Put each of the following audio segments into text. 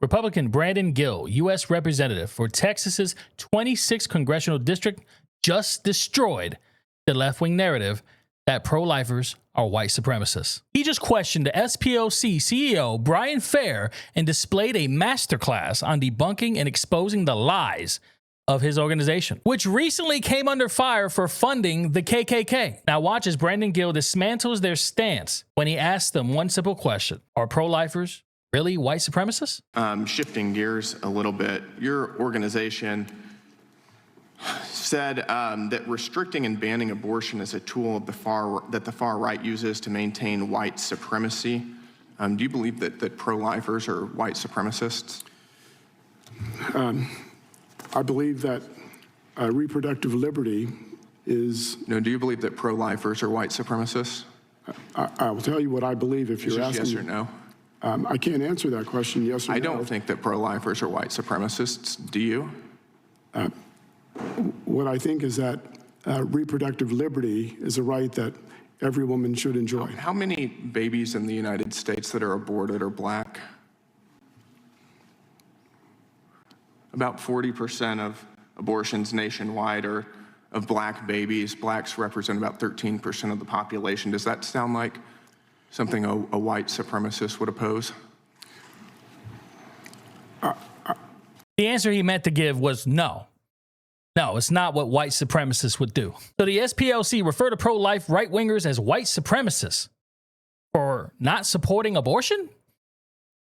Republican Brandon Gill, U.S. Representative for Texas's 26th Congressional District, just destroyed the left-wing narrative that pro-lifers are white supremacists. He just questioned the SPLC CEO Brian Fair and displayed a masterclass on debunking and exposing the lies of his organization, which recently came under fire for funding the KKK. Now watch as Brandon Gill dismantles their stance when he asks them one simple question: are pro-lifers really white supremacists? Shifting gears a little bit, your organization said that restricting and banning abortion is a tool of that the far right uses to maintain white supremacy. Do you believe that pro-lifers are white supremacists? I believe that reproductive liberty is... No, do you believe that pro-lifers are white supremacists? I will tell you what I believe if you're asking. Yes or no? I can't answer that question, yes or no. I don't think that pro-lifers are white supremacists. Do you? What I think is that reproductive liberty is a right that every woman should enjoy. How many babies in the United States that are aborted are black? About 40% of abortions nationwide are of black babies. Blacks represent about 13% of the population. Does that sound like something a white supremacist would oppose? The answer he meant to give was no. No, it's not what white supremacists would do. So the SPLC refer to pro-life right-wingers as white supremacists for not supporting abortion?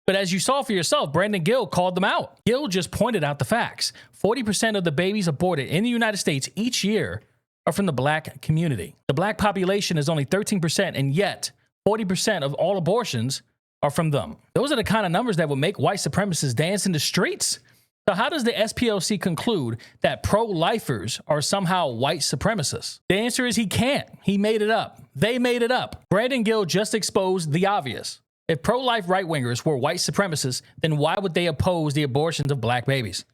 But as you saw for yourself, Brandon Gill called them out. Gill just pointed out the facts. 40% of the babies aborted in the United States each year are from the black community. The black population is only 13%, and yet 40% of all abortions are from them. Those are the kind of numbers that would make white supremacists dance in the streets. So how does the SPLC conclude that pro-lifers are somehow white supremacists? The answer is he can't. He made it up. They made it up. Brandon Gill just exposed the obvious. If pro-life right-wingers were white supremacists, then why would they oppose the abortions of black babies?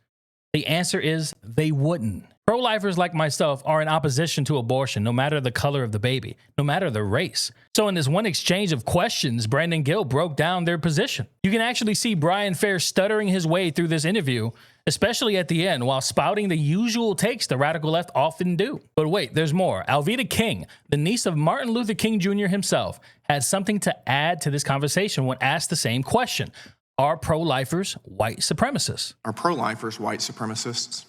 The answer is they wouldn't. Pro-lifers like myself are in opposition to abortion, no matter the color of the baby, no matter the race. So in this one exchange of questions, Brandon Gill broke down their position. You can actually see Brian Fair stuttering his way through this interview, especially at the end, while spouting the usual takes the radical left often do. But wait, there's more. Alveda King, the niece of Martin Luther King Jr. himself, had something to add to this conversation when asked the same question. Are pro-lifers white supremacists? Are pro-lifers white supremacists?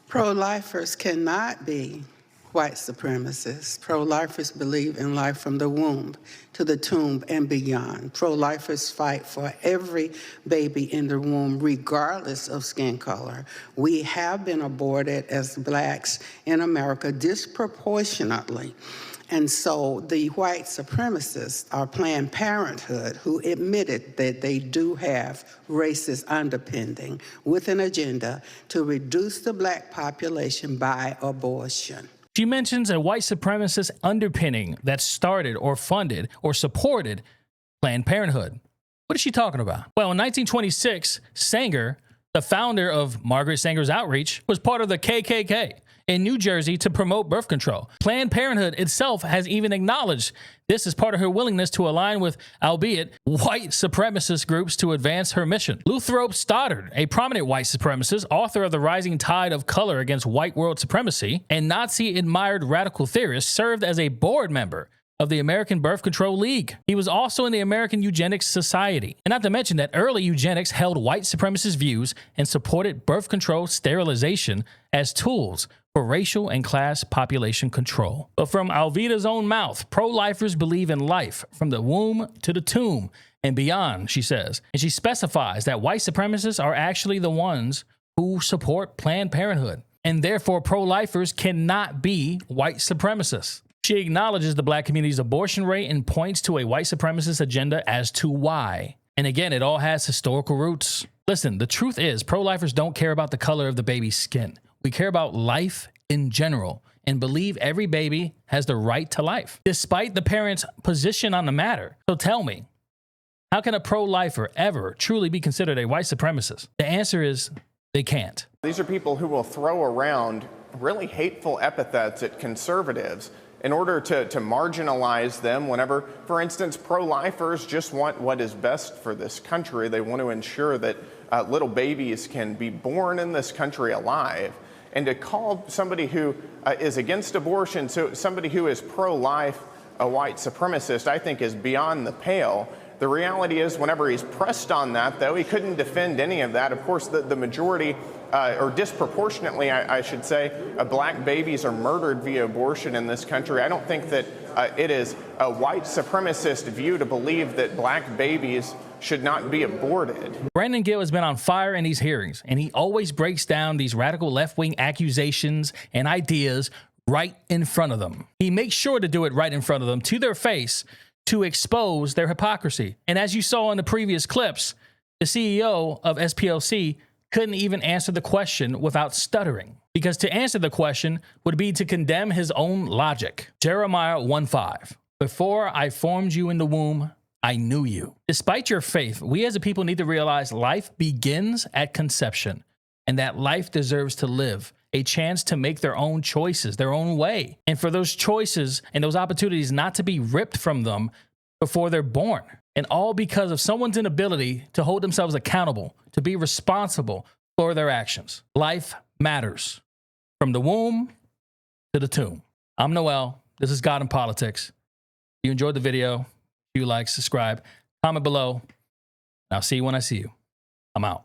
Pro-lifers cannot be white supremacists. Pro-lifers believe in life from the womb to the tomb and beyond. Pro-lifers fight for every baby in the womb, regardless of skin color. We have been aborted as blacks in America disproportionately. And so the white supremacists are Planned Parenthood, who admitted that they do have racist underpinning with an agenda to reduce the black population by abortion. She mentions a white supremacist underpinning that started or funded or supported Planned Parenthood. What is she talking about? Well, in 1926, Sanger, the founder of Margaret Sanger's Outreach, was part of the KKK in New Jersey to promote birth control. Planned Parenthood itself has even acknowledged this as part of her willingness to align with, albeit, white supremacist groups to advance her mission. Luthrop Stoddard, a prominent white supremacist, author of The Rising Tide of Color Against White World Supremacy, and Nazi-admired radical theorist, served as a board member of the American Birth Control League. He was also in the American Eugenics Society. And not to mention that early eugenics held white supremacist views and supported birth control sterilization as tools for racial and class population control. But from Alveda's own mouth, pro-lifers believe in life from the womb to the tomb and beyond, she says. And she specifies that white supremacists are actually the ones who support Planned Parenthood, and therefore pro-lifers cannot be white supremacists. She acknowledges the black community's abortion rate and points to a white supremacist agenda as to why. And again, it all has historical roots. Listen, the truth is, pro-lifers don't care about the color of the baby's skin. We care about life in general and believe every baby has the right to life, despite the parents' position on the matter. So tell me, how can a pro-lifer ever truly be considered a white supremacist? The answer is they can't. These are people who will throw around really hateful epithets at conservatives in order to marginalize them whenever, for instance, pro-lifers just want what is best for this country. They want to ensure that little babies can be born in this country alive. And to call somebody who is against abortion, so somebody who is pro-life, a white supremacist, I think is beyond the pale. The reality is, whenever he's pressed on that, though, he couldn't defend any of that. Of course, the majority, or disproportionately, I should say, black babies are murdered via abortion in this country. I don't think that it is a white supremacist view to believe that black babies should not be aborted. Brandon Gill has been on fire in these hearings, and he always breaks down these radical left-wing accusations and ideas right in front of them. He makes sure to do it right in front of them, to their face, to expose their hypocrisy. And as you saw in the previous clips, the CEO of SPLC couldn't even answer the question without stuttering, because to answer the question would be to condemn his own logic. Jeremiah 1:5, before I formed you in the womb, I knew you. Despite your faith, we as a people need to realize life begins at conception, and that life deserves to live, a chance to make their own choices, their own way, and for those choices and those opportunities not to be ripped from them before they're born. And all because of someone's inability to hold themselves accountable, to be responsible for their actions. Life matters, from the womb to the tomb. I'm Noel. This is God in Politics. If you enjoyed the video, if you like, subscribe, comment below. And I'll see you when I see you. I'm out.